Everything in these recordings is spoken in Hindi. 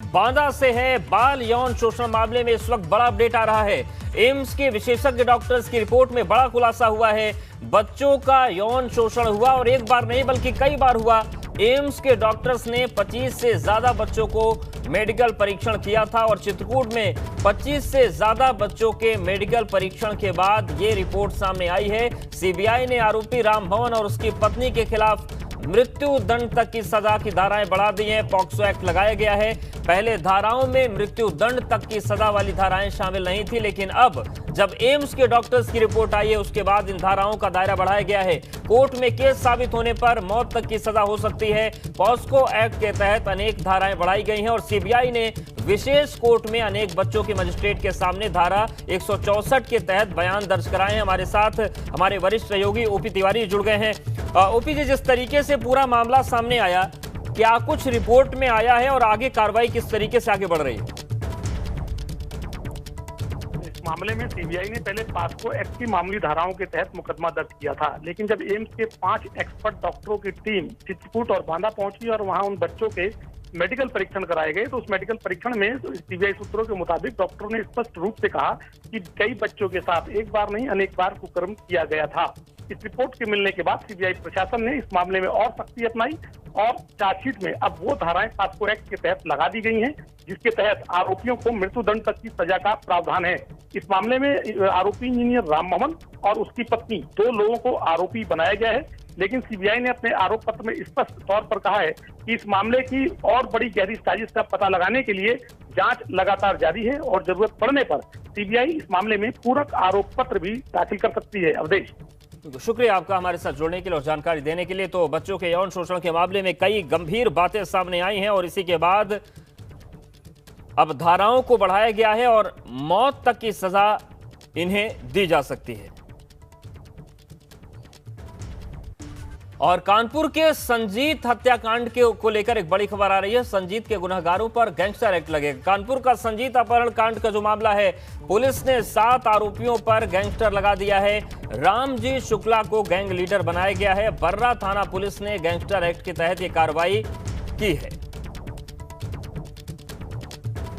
बांदा से है। बाल यौन शोषण मामले में इस वक्त बड़ा अपडेट आ रहा है। एम्स के विशेषज्ञ डॉक्टर्स की रिपोर्ट में बड़ा खुलासा हुआ है। बच्चों का यौन शोषण हुआ और एक बार नहीं बल्कि कई बार हुआ। एम्स के डॉक्टर्स ने 25 से ज्यादा बच्चों को मेडिकल परीक्षण किया था और चित्रकूट में 25 से ज्यादा बच्चों के मेडिकल परीक्षण के बाद ये रिपोर्ट सामने आई है। सीबीआई ने आरोपी रामभवन और उसकी पत्नी के खिलाफ मृत्यु दंड तक की सजा की धाराएं बढ़ा दी हैं। पॉक्सो एक्ट लगाया गया है। पहले धाराओं में मृत्यु दंड तक की सजा वाली धाराएं शामिल नहीं थी, लेकिन अब जब एम्स के डॉक्टर्स की रिपोर्ट आई है उसके बाद इन धाराओं का दायरा बढ़ाया गया है। कोर्ट में केस साबित होने पर मौत तक की सजा हो सकती है। पॉक्सो एक्ट के तहत अनेक धाराएं बढ़ाई गई हैं और सीबीआई ने विशेष कोर्ट में अनेक बच्चों के मजिस्ट्रेट के सामने धारा 164 के तहत बयान दर्ज कराए हैं। हमारे साथ हमारे वरिष्ठ सहयोगी ओपी तिवारी जुड़ गए हैं। ओपी जी, जिस तरीके से पूरा मामला सामने आया, क्या कुछ रिपोर्ट में आया है और आगे कार्रवाई किस तरीके से आगे बढ़ रही है? इस मामले में सीबीआई ने पहले पॉक्सो एक्ट की मामूली धाराओं के तहत मुकदमा दर्ज किया था, लेकिन जब एम्स के 5 एक्सपर्ट डॉक्टरों की टीम चित्रकूट और बांदा पहुंची और वहां उन बच्चों के मेडिकल परीक्षण कराए गए, तो उस मेडिकल परीक्षण में सीबीआई सूत्रों के मुताबिक डॉक्टरों ने स्पष्ट रूप से कहा कि कई बच्चों के साथ एक बार नहीं अनेक बार कुकर्म किया गया था। इस रिपोर्ट के मिलने के बाद सीबीआई प्रशासन ने इस मामले में और सख्ती अपनाई और चार्जशीट में अब वो धाराएं पॉक्सो एक्ट के तहत लगा दी गई हैं, जिसके तहत आरोपियों को मृत्युदंड तक की सजा का प्रावधान है। इस मामले में आरोपी इंजीनियर रामभवन और उसकी पत्नी 2 लोगों को आरोपी बनाया गया है, लेकिन सीबीआई ने अपने आरोप पत्र में स्पष्ट तौर पर कहा है कि इस मामले की और बड़ी गहरी साजिश का पता लगाने के लिए जांच लगातार जारी है और जरूरत पड़ने पर सीबीआई इस मामले में पूरक आरोप पत्र भी दाखिल कर सकती है। अवधेश, शुक्रिया आपका हमारे साथ जुड़ने के लिए और जानकारी देने के लिए। तो बच्चों के यौन शोषण के मामले में कई गंभीर बातें सामने आई हैं और इसी के बाद अब धाराओं को बढ़ाया गया है और मौत तक की सजा इन्हें दी जा सकती है। और कानपुर के संजीत हत्याकांड को लेकर एक बड़ी खबर आ रही है। संजीत के गुनहगारों पर गैंगस्टर एक्ट लगेगा। कानपुर का संजीत अपहरण कांड का जो मामला है, पुलिस ने 7 आरोपियों पर गैंगस्टर लगा दिया है। रामजी शुक्ला को गैंग लीडर बनाया गया है। बर्रा थाना पुलिस ने गैंगस्टर एक्ट के तहत यह कार्रवाई की है।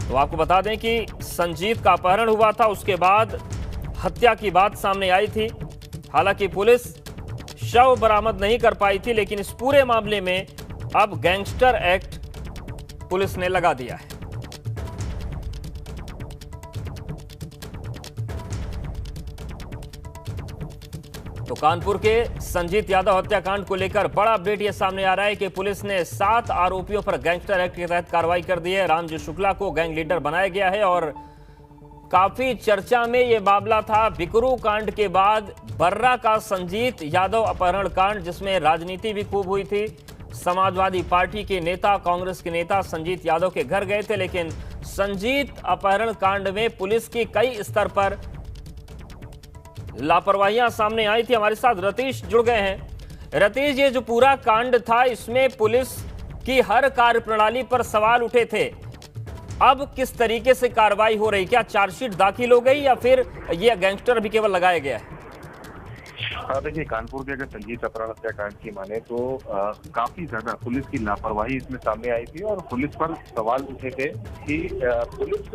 तो आपको बता दें कि संजीत का अपहरण हुआ था, उसके बाद हत्या की बात सामने आई थी। हालांकि पुलिस शव बरामद नहीं कर पाई थी, लेकिन इस पूरे मामले में अब गैंगस्टर एक्ट पुलिस ने लगा दिया है। तो कानपुर के संजीत यादव हत्याकांड को लेकर बड़ा अपडेट यह सामने आ रहा है कि पुलिस ने 7 आरोपियों पर गैंगस्टर एक्ट के तहत कार्रवाई कर दी है। रामजी शुक्ला को गैंग लीडर बनाया गया है और काफी चर्चा में यह मामला था बिकरू कांड के बाद बर्रा का संजीत यादव अपहरण कांड, जिसमें राजनीति भी खूब हुई थी। समाजवादी पार्टी के नेता, कांग्रेस के नेता संजीत यादव के घर गए थे, लेकिन संजीत अपहरण कांड में पुलिस की कई स्तर पर लापरवाहियां सामने आई थी। हमारे साथ रतीश जुड़ गए हैं। रतीश, ये जो पूरा कांड था इसमें पुलिस की हर कार्यप्रणाली पर सवाल उठे थे। अब किस तरीके से कार्रवाई हो रही? क्या चार्जशीट दाखिल हो गई या फिर यह गैंगस्टर भी केवल लगाया गया है? देखिए, कानपुर के अगर संजीत अपहरण हत्याकांड की माने तो काफी ज्यादा पुलिस की लापरवाही इसमें सामने आई थी और पुलिस पर सवाल उठे थे कि पुलिस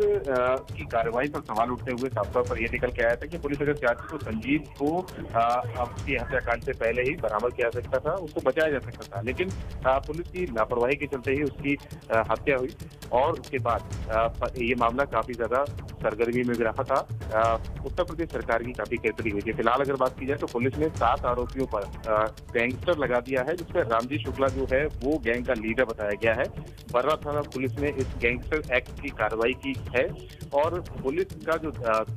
की कार्रवाई पर सवाल उठते हुए साफ तौर पर यह निकल के आया था कि पुलिस अगर चाहती तो संजीत को उसकी हत्याकांड से पहले ही बरामद किया जा सकता था, उसको बचाया जा सकता था, लेकिन पुलिस की लापरवाही के चलते ही उसकी हत्या हुई और उसके बाद ये मामला काफी ज्यादा सरगर्मी में रहा था। उत्तर प्रदेश सरकार की काफी केरफुली हुई थी। फिलहाल अगर बात की जाए तो पुलिस ने 7 आरोपियों पर गैंगस्टर लगा दिया है, जिसमें रामजी शुक्ला जो है वो गैंग का लीडर बताया गया है। बर्रा थाना पुलिस ने इस गैंगस्टर एक्ट की कार्रवाई की है और पुलिस का जो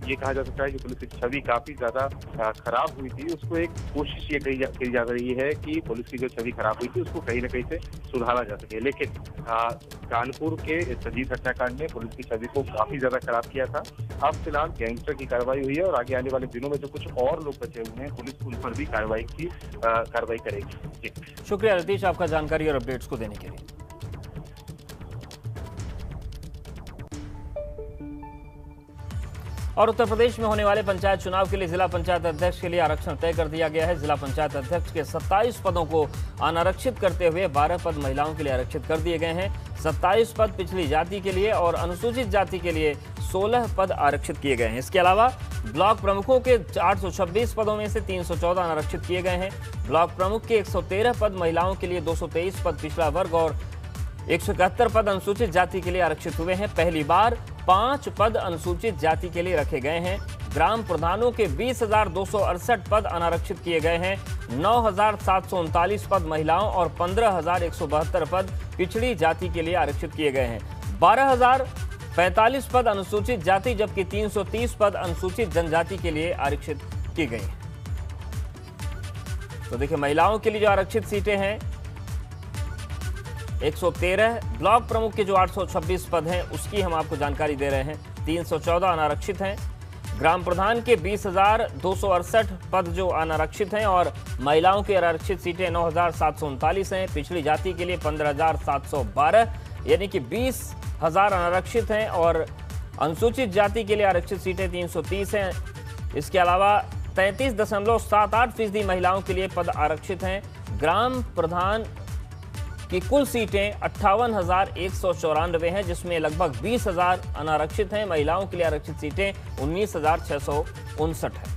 ये कहा जा सकता है कि पुलिस की छवि काफी ज्यादा खराब हुई थी, उसको एक कोशिश ये कही जा रही है कि पुलिस की जो छवि खराब हुई थी उसको कहीं ना कहीं से सुधारा जा सके। लेकिन कानपुर के संजीत हत्याकांड में पुलिस की छवि को काफी ज्यादा खराब किया था। अब फिलहाल गैंगस्टर की कार्रवाई हुई है और आगे आने वाले दिनों में जो कुछ और लोग बचे हुए हैं पुलिस उन पर भी कार्रवाई करेगी। शुक्रिया रतीश आपका जानकारी और अपडेट्स को देने के लिए। और उत्तर प्रदेश में होने वाले पंचायत चुनाव के लिए जिला पंचायत अध्यक्ष के लिए आरक्षण तय कर दिया गया है। जिला पंचायत अध्यक्ष के 27 पदों को अनारक्षित करते हुए 12 पद महिलाओं के लिए आरक्षित कर दिए गए हैं। 27 पद पिछड़ी जाति के लिए और अनुसूचित जाति के लिए 16 पद आरक्षित किए गए हैं। इसके अलावा ब्लॉक प्रमुखों के 826 पदों में से 314 अनारक्षित किए गए हैं। ब्लॉक प्रमुख के 113 पद महिलाओं के लिए, 223 पद पिछड़ा वर्ग और 171 पद अनुसूचित जाति के लिए आरक्षित हुए हैं। पहली बार 5 पद अनुसूचित जाति के लिए रखे गए हैं। ग्राम प्रधानों के 20,268 पद अनारक्षित किए गए हैं। 9,739 पद महिलाओं और 15,172 पद पिछड़ी जाति के लिए आरक्षित किए गए हैं। 12,045 पद अनुसूचित जाति जबकि 330 पद अनुसूचित जनजाति के लिए आरक्षित की गई हैं। तो देखिए, महिलाओं के लिए जो आरक्षित सीटें हैं 113, ब्लॉक प्रमुख के जो 826 पद हैं उसकी हम आपको जानकारी दे रहे हैं। 314 अनारक्षित हैं। ग्राम प्रधान के 20,268 पद जो अनारक्षित हैं और महिलाओं की आरक्षित सीटें 9,739 हैं। पिछड़ी जाति के लिए 15,712 यानी कि 20,000 अनारक्षित हैं और अनुसूचित जाति के लिए आरक्षित सीटें 330 हैं। इसके अलावा 33.78% महिलाओं के लिए पद आरक्षित हैं। ग्राम प्रधान की कुल सीटें 58,194 हैं, जिसमें लगभग 20,000 अनारक्षित हैं। महिलाओं के लिए आरक्षित सीटें 19,659 हैं।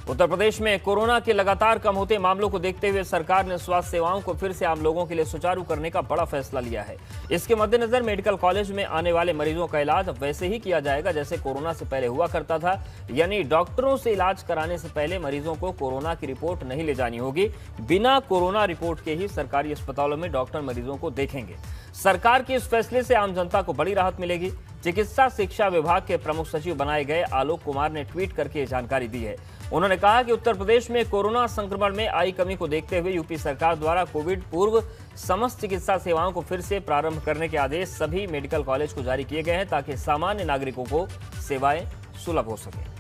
उत्तर प्रदेश में कोरोना के लगातार कम होते मामलों को देखते हुए सरकार ने स्वास्थ्य सेवाओं को फिर से आम लोगों के लिए सुचारू करने का बड़ा फैसला लिया है। इसके मद्देनजर मेडिकल कॉलेज में आने वाले मरीजों का इलाज अब वैसे ही किया जाएगा जैसे कोरोना से पहले हुआ करता था, यानी डॉक्टरों से इलाज कराने से पहले मरीजों को कोरोना की रिपोर्ट नहीं ले जानी होगी। बिना कोरोना रिपोर्ट के ही सरकारी अस्पतालों में डॉक्टर मरीजों को देखेंगे। सरकार के इस फैसले से आम जनता को बड़ी राहत मिलेगी। चिकित्सा शिक्षा विभाग के प्रमुख सचिव बनाए गए आलोक कुमार ने ट्वीट करके ये जानकारी दी है। उन्होंने कहा कि उत्तर प्रदेश में कोरोना संक्रमण में आई कमी को देखते हुए यूपी सरकार द्वारा कोविड पूर्व समस्त चिकित्सा सेवाओं को फिर से प्रारंभ करने के आदेश सभी मेडिकल कॉलेज को जारी किए गए हैं ताकि सामान्य नागरिकों को सेवाएं सुलभ हो सके।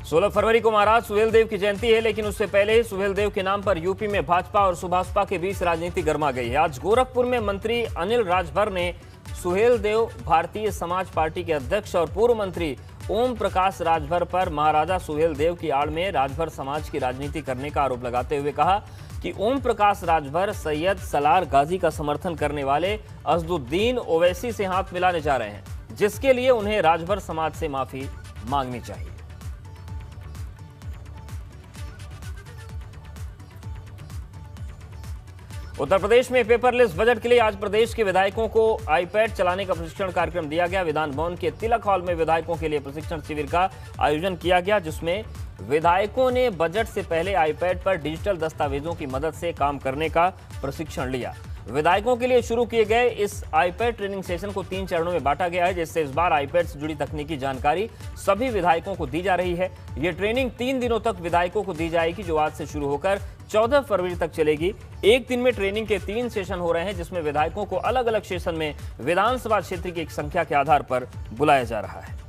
16 फरवरी को महाराज सुहेलदेव की जयंती है, लेकिन उससे पहले ही सुहेलदेव के नाम पर यूपी में भाजपा और सुभाषपा के बीच राजनीति गर्मा गई है। आज गोरखपुर में मंत्री अनिल राजभर ने सुहेलदेव भारतीय समाज पार्टी के अध्यक्ष और पूर्व मंत्री ओम प्रकाश राजभर पर महाराजा सुहेलदेव की आड़ में राजभर समाज की राजनीति करने का आरोप लगाते हुए कहा कि ओम प्रकाश राजभर सैयद सलार गाजी का समर्थन करने वाले असदुद्दीन ओवैसी से हाथ मिलाने जा रहे हैं, जिसके लिए उन्हें राजभर समाज से माफी मांगनी चाहिए। उत्तर प्रदेश में पेपरलेस बजट के लिए आज प्रदेश के विधायकों को आईपैड चलाने का प्रशिक्षण कार्यक्रम दिया गया। विधान भवन के तिलक हॉल में विधायकों के लिए प्रशिक्षण शिविर का आयोजन किया गया, जिसमें विधायकों ने बजट से पहले आईपैड पर डिजिटल दस्तावेजों की मदद से काम करने का प्रशिक्षण लिया। विधायकों के लिए शुरू किए गए इस आईपैड ट्रेनिंग सेशन को 3 चरणों में बांटा गया है, जिससे इस बार आईपैड से जुड़ी तकनीकी जानकारी सभी विधायकों को दी जा रही है। ये ट्रेनिंग 3 दिनों तक विधायकों को दी जाएगी, जो आज से शुरू होकर 14 फरवरी तक चलेगी। एक दिन में ट्रेनिंग के 3 सेशन हो रहे हैं, जिसमें विधायकों को अलग अलग सेशन में विधानसभा क्षेत्र की एक संख्या के आधार पर बुलाया जा रहा है।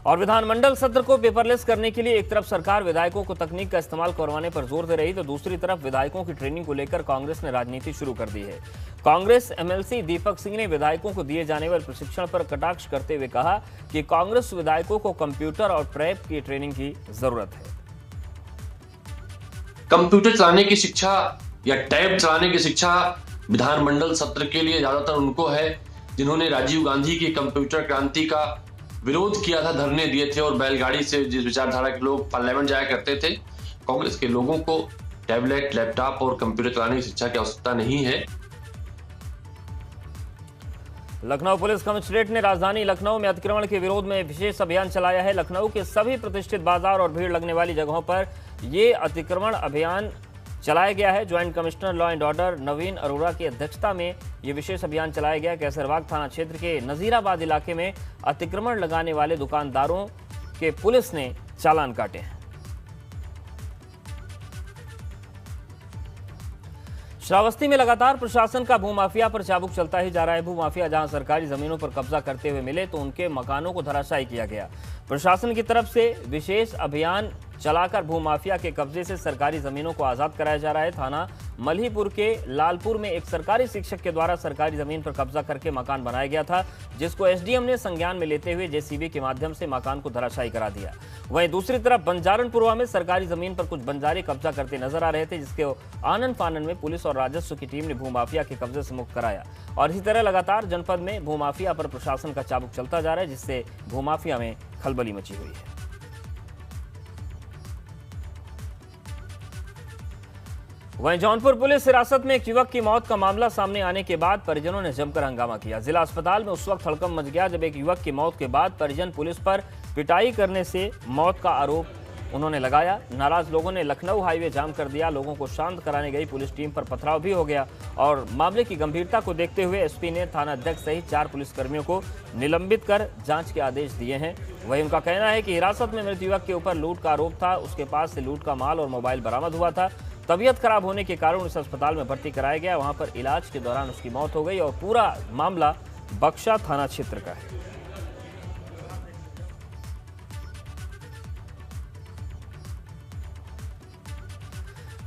और विधानमंडल सत्र को पेपरलेस करने के लिए एक तरफ सरकार विधायकों को तकनीक का इस्तेमाल करवाने पर जोर दे रही, तो दूसरी तरफ विधायकों की ट्रेनिंग को लेकर कांग्रेस ने राजनीति शुरू कर दी है। कांग्रेस एमएलसी दीपक सिंह ने विधायकों को दिए जाने वाले प्रशिक्षण पर कटाक्ष करते हुए कहा कि कांग्रेस विधायकों को कंप्यूटर और प्रेप की ट्रेनिंग की जरूरत है। कंप्यूटर चलाने की शिक्षा या टैब चलाने की शिक्षा विधानमंडल सत्र के लिए ज्यादातर उनको है जिन्होंने राजीव गांधी की कंप्यूटर क्रांति का विरोध किया था, धरने दिए थे और बैलगाड़ी से जिस विचारधारा के लोग पार्लियामेंट जाया करते थे। कांग्रेस के लोगों को टैबलेट, लैपटॉप और कंप्यूटर चलाने की शिक्षा की आवश्यकता नहीं है। लखनऊ पुलिस कमिश्नरेट ने राजधानी लखनऊ में अतिक्रमण के विरोध में विशेष अभियान चलाया है। लखनऊ के सभी प्रतिष्ठित बाजार और भीड़ लगने वाली जगहों पर यह अतिक्रमण अभियान चलाया गया है। Joint commissioner law and order Naveen Arora की अध्यक्षता में ये विशेष अभियान चलाया गया। कैसरबाग थाना क्षेत्र के नजीराबाद इलाके में अतिक्रमण लगाने वाले दुकानदारों के पुलिस ने चालान काटे हैं। श्रावस्ती में लगातार प्रशासन का भूमाफिया पर चाबुक चलता ही जा रहा है। भूमाफिया जहां सरकारी जमीनों पर कब्जा करते हुए मिले तो उनके मकानों को धराशायी किया गया। प्रशासन की तरफ से विशेष अभियान चलाकर भूमाफिया के कब्जे से सरकारी जमीनों को आजाद कराया जा रहा है। थाना मल्हीपुर के लालपुर में एक सरकारी शिक्षक के द्वारा सरकारी जमीन पर कब्जा करके मकान बनाया गया था, जिसको एसडीएम ने संज्ञान में लेते हुए जेसीबी के माध्यम से मकान को धराशायी करा दिया। वहीं दूसरी तरफ बंजारनपुरवा में सरकारी जमीन पर कुछ बंजारे कब्जा करते नजर आ रहे थे, जिसके आनन फानन में पुलिस और राजस्व की टीम ने भूमाफिया के कब्जे से मुक्त कराया। और इसी तरह लगातार जनपद में भूमाफिया पर प्रशासन का चाबुक चलता जा रहा है, जिससे भूमाफिया में खलबली मची हुई है। वहीं जौनपुर पुलिस हिरासत में एक युवक की मौत का मामला सामने आने के बाद परिजनों ने जमकर हंगामा किया। जिला अस्पताल में उस वक्त हड़कंप मच गया जब एक युवक की मौत के बाद परिजन पुलिस पर पिटाई करने से मौत का आरोप उन्होंने लगाया। नाराज लोगों ने लखनऊ हाईवे जाम कर दिया। लोगों को शांत कराने गई पुलिस टीम पर पथराव भी हो गया और मामले की गंभीरता को देखते हुए एसपी ने थाना अध्यक्ष सहित 4 पुलिसकर्मियों को निलंबित कर जांच के आदेश दिए हैं। वहीं उनका कहना है कि हिरासत में मृत युवक के ऊपर लूट का आरोप था। उसके पास से लूट का माल और मोबाइल बरामद हुआ था। तबीयत खराब होने के कारण उसे अस्पताल में भर्ती कराया गया। वहां पर इलाज के दौरान उसकी मौत हो गई और पूरा मामला बक्सा थाना क्षेत्र का है।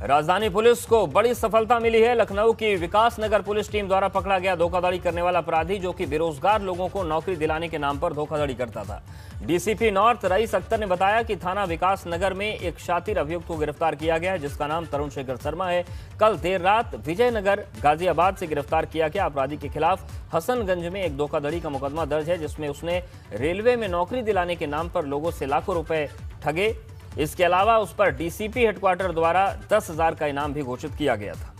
राजधानी पुलिस को बड़ी सफलता मिली है। लखनऊ की विकास नगर पुलिस टीम द्वारा पकड़ा गया धोखाधड़ी करने वाला अपराधी, जो कि बेरोजगार लोगों को नौकरी दिलाने के नाम पर धोखाधड़ी करता था। डीसीपी नॉर्थ रईस अख्तर ने बताया कि थाना विकास नगर में एक शातिर अभियुक्त को गिरफ्तार किया गया है, जिसका नाम तरुण शेखर शर्मा है। कल देर रात विजयनगर गाजियाबाद से गिरफ्तार किया गया। अपराधी के खिलाफ हसनगंज में एक धोखाधड़ी का मुकदमा दर्ज है, जिसमें उसने रेलवे में नौकरी दिलाने के नाम पर लोगों से लाखों रुपए ठगे। इसके अलावा उस पर डीसीपी हेडक्वार्टर द्वारा 10,000 का इनाम भी घोषित किया गया था।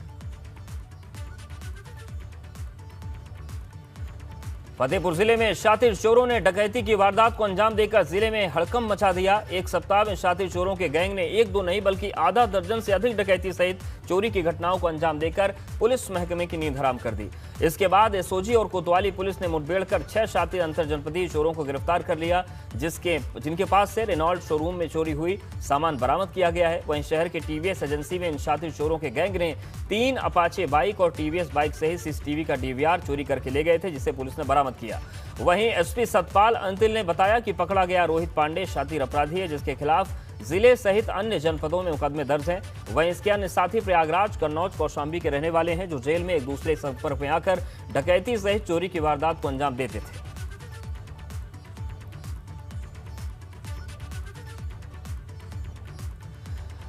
फतेहपुर जिले में शातिर चोरों ने डकैती की वारदात को अंजाम देकर जिले में हड़कंप मचा दिया। एक सप्ताह में शातिर चोरों के गैंग ने 1-2 नहीं बल्कि आधा दर्जन से अधिक डकैती सहित चोरी की घटनाओं को अंजाम देकर पुलिस महकमे की नींद हराम कर दी। इसके बाद एसओजी और कोतवाली पुलिस ने मुठभेड़ कर 6 शातिर अंतर जनपदीय चोरों को गिरफ्तार कर लिया, जिनके पास से रेनॉल्ट शोरूम में चोरी हुई सामान बरामद किया गया है। वहीं शहर के टीवीएस एजेंसी में इन शातिर चोरों के गैंग ने 3 अपाचे बाइक और टीवीएस बाइक सहित सीसीटीवी का डीवीआर चोरी करके ले गए थे, जिसे पुलिस ने बरामद किया। वहीं एसपी सतपाल अंतिल ने बताया कि पकड़ा गया रोहित पांडे शातिर अपराधी है, जिसके खिलाफ जिले सहित अन्य जनपदों में मुकदमे दर्ज हैं। वहीं इसके अन्य साथी प्रयागराज, कन्नौज, कौशाम्बी के रहने वाले हैं, जो जेल में एक दूसरे के संपर्क में आकर डकैती सहित चोरी की वारदात को अंजाम देते थे।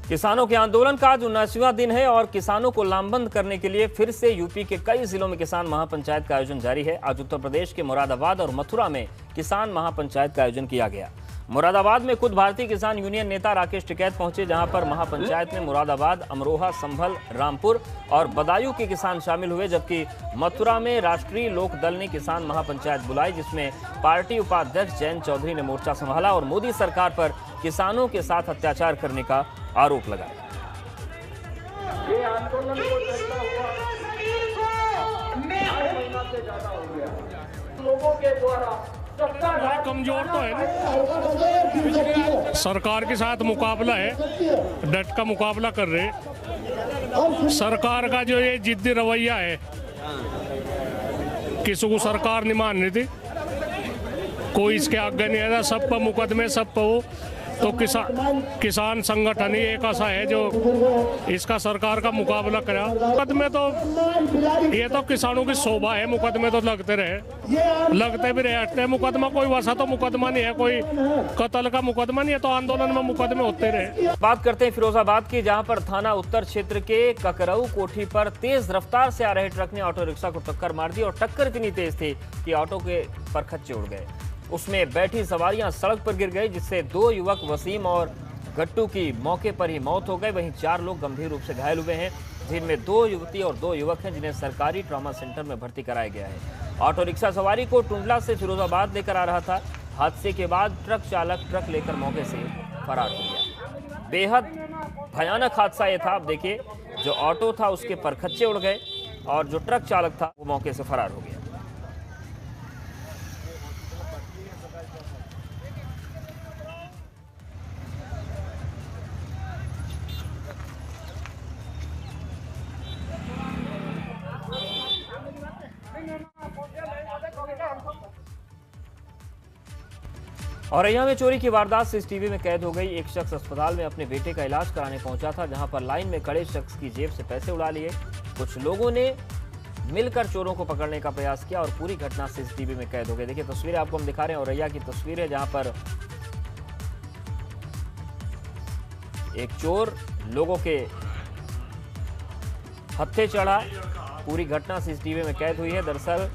किसानों के आंदोलन का आज 19वां दिन है और किसानों को लामबंद करने के लिए फिर से यूपी के कई जिलों में किसान महापंचायत का आयोजन जारी है। आज उत्तर प्रदेश के मुरादाबाद और मथुरा में किसान महापंचायत का आयोजन किया गया। मुरादाबाद में खुद भारतीय किसान यूनियन नेता राकेश टिकैत पहुंचे, जहां पर महापंचायत में मुरादाबाद, अमरोहा, संभल, रामपुर और बदायूं के किसान शामिल हुए, जबकि मथुरा में राष्ट्रीय लोक दल ने किसान महापंचायत बुलाई, जिसमें पार्टी उपाध्यक्ष जयंत चौधरी ने मोर्चा संभाला और मोदी सरकार पर किसानों के साथ अत्याचार करने का आरोप लगाया। ये आंदोलन को चलता हुआ 8 महीना से ज्यादा हो गया। लोगों के द्वारा कमजोर तो है ना, सरकार के साथ मुकाबला है, डट का मुकाबला कर रहे। सरकार का जो ये जिद्दी रवैया है, किसी को सरकार नहीं मान रही थी, कोई इसके आगे नहीं आया, सब पर मुकदमे, सब पर वो। तो किसान संगठन ही एक ऐसा है जो इसका सरकार का मुकाबला करा। मुकदमे तो ये तो किसानों की शोभा है, मुकदमे तो लगते रहे, लगते भी रहे, हटते। मुकदमा कोई वैसा तो मुकदमा नहीं है, कोई कत्ल का मुकदमा नहीं है, तो आंदोलन में मुकदमे होते रहे। बात करते हैं फिरोजाबाद की, जहां पर थाना उत्तर क्षेत्र के ककरऊ कोठी पर तेज रफ्तार से आ रहे ट्रक ने ऑटो रिक्शा को टक्कर मार दी और टक्कर इतनी तेज थी कि ऑटो के परखच्चे उड़ गए। उसमें बैठी सवारियां सड़क पर गिर गई, जिससे 2 युवक वसीम और गट्टू की मौके पर ही मौत हो गई। वहीं 4 लोग गंभीर रूप से घायल हुए हैं, जिनमें 2 युवती और 2 युवक हैं, जिन्हें सरकारी ट्रॉमा सेंटर में भर्ती कराया गया है। ऑटो रिक्शा सवारी को टुंडला से फिरोजाबाद लेकर आ रहा था। हादसे के बाद ट्रक चालक ट्रक लेकर मौके से फरार हो गया। बेहद भयानक हादसा ये था। आप देखिए, जो ऑटो था उसके परखच्चे उड़ गए और जो ट्रक चालक था वो मौके से फरार हो गया। औरैया में चोरी की वारदात सीसीटीवी में कैद हो गई। एक शख्स अस्पताल में अपने बेटे का इलाज कराने पहुंचा था, जहां पर लाइन में खड़े शख्स की जेब से पैसे उड़ा लिए। कुछ लोगों ने मिलकर चोरों को पकड़ने का प्रयास किया और पूरी घटना सीसीटीवी में कैद हो गई। देखिए तस्वीरें आपको हम दिखा रहे हैं, औरैया की तस्वीर है जहां पर एक चोर लोगों के हत्थे चढ़ा। पूरी घटना सीसीटीवी में कैद हुई है। दरअसल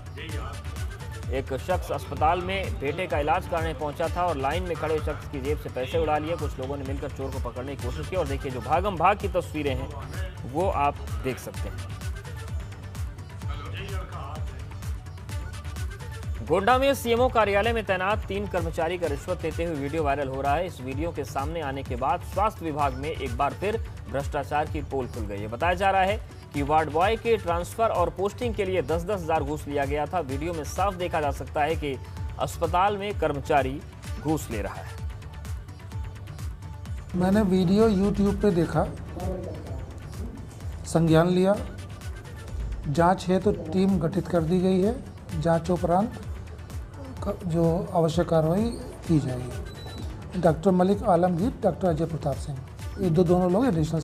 एक शख्स अस्पताल में बेटे का इलाज कराने पहुंचा था और लाइन में खड़े शख्स की जेब से पैसे उड़ा लिए। कुछ लोगों ने मिलकर चोर को पकड़ने की कोशिश की और देखिए जो भागम भाग की तस्वीरें हैं वो आप देख सकते हैं। गोड्डा में सीएमओ कार्यालय में तैनात 3 कर्मचारी का रिश्वत लेते हुए वीडियो वायरल हो रहा है। इस वीडियो के सामने आने के बाद स्वास्थ्य विभाग में एक बार फिर भ्रष्टाचार की पोल खुल गई है। बताया जा रहा है कि वार्ड बॉय के ट्रांसफर और पोस्टिंग के लिए 10-10 हजार घूस लिया गया था। वीडियो में साफ देखा जा सकता है कि अस्पताल में कर्मचारी घूस ले रहा है। मैंने वीडियो YouTube पे देखा, संज्ञान लिया, जांच है तो टीम गठित कर दी गई है। जांच उपरांत जो आवश्यक कार्रवाई की जाएगी। डॉक्टर मलिक आलमगीर, डॉक्टर अजय प्रताप सिंह, ये दोनों लोग एडिशनल